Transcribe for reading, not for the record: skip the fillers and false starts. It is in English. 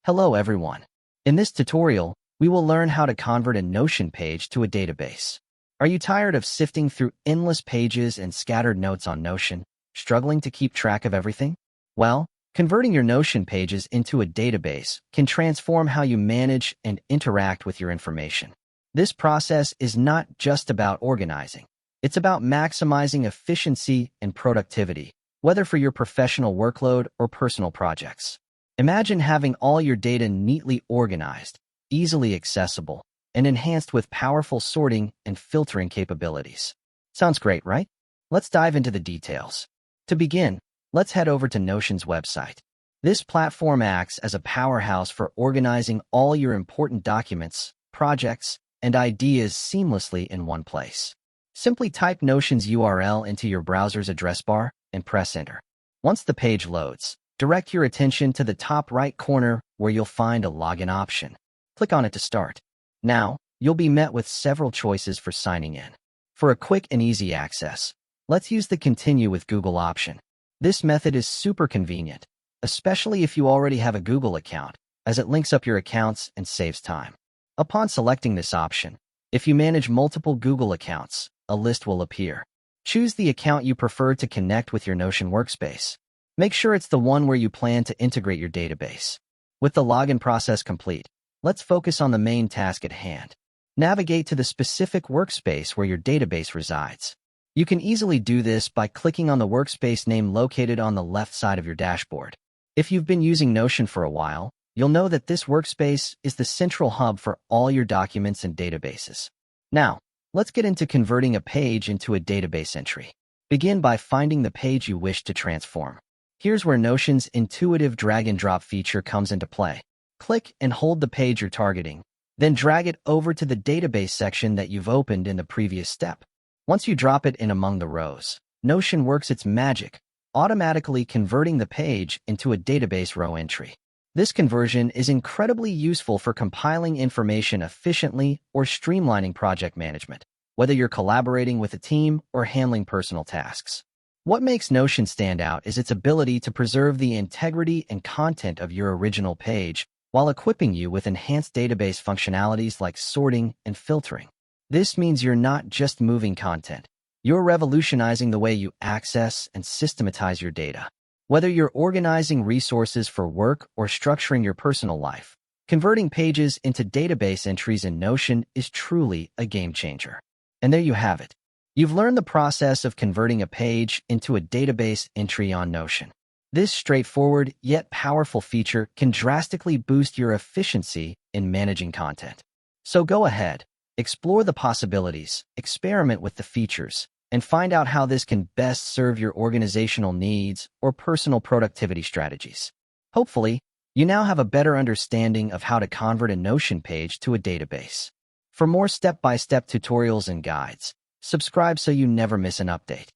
Hello everyone. In this tutorial, we will learn how to convert a Notion page to a database. Are you tired of sifting through endless pages and scattered notes on Notion, struggling to keep track of everything? Well, converting your Notion pages into a database can transform how you manage and interact with your information. This process is not just about organizing. It's about maximizing efficiency and productivity, whether for your professional workload or personal projects. Imagine having all your data neatly organized, easily accessible, and enhanced with powerful sorting and filtering capabilities. Sounds great, right? Let's dive into the details. To begin, let's head over to Notion's website. This platform acts as a powerhouse for organizing all your important documents, projects, and ideas seamlessly in one place. Simply type Notion's URL into your browser's address bar and press enter. Once the page loads, direct your attention to the top right corner where you'll find a login option. Click on it to start. Now, you'll be met with several choices for signing in. For a quick and easy access, let's use the Continue with Google option. This method is super convenient, especially if you already have a Google account, as it links up your accounts and saves time. Upon selecting this option, if you manage multiple Google accounts, a list will appear. Choose the account you prefer to connect with your Notion workspace. Make sure it's the one where you plan to integrate your database. With the login process complete, let's focus on the main task at hand. Navigate to the specific workspace where your database resides. You can easily do this by clicking on the workspace name located on the left side of your dashboard. If you've been using Notion for a while, you'll know that this workspace is the central hub for all your documents and databases. Now, let's get into converting a page into a database entry. Begin by finding the page you wish to transform. Here's where Notion's intuitive drag-and-drop feature comes into play. Click and hold the page you're targeting, then drag it over to the database section that you've opened in the previous step. Once you drop it in among the rows, Notion works its magic, automatically converting the page into a database row entry. This conversion is incredibly useful for compiling information efficiently or streamlining project management, whether you're collaborating with a team or handling personal tasks. What makes Notion stand out is its ability to preserve the integrity and content of your original page while equipping you with enhanced database functionalities like sorting and filtering. This means you're not just moving content, you're revolutionizing the way you access and systematize your data. Whether you're organizing resources for work or structuring your personal life, converting pages into database entries in Notion is truly a game changer. And there you have it. You've learned the process of converting a page into a database entry on Notion. This straightforward yet powerful feature can drastically boost your efficiency in managing content. So go ahead, explore the possibilities, experiment with the features, and find out how this can best serve your organizational needs or personal productivity strategies. Hopefully, you now have a better understanding of how to convert a Notion page to a database. For more step-by-step tutorials and guides, subscribe so you never miss an update.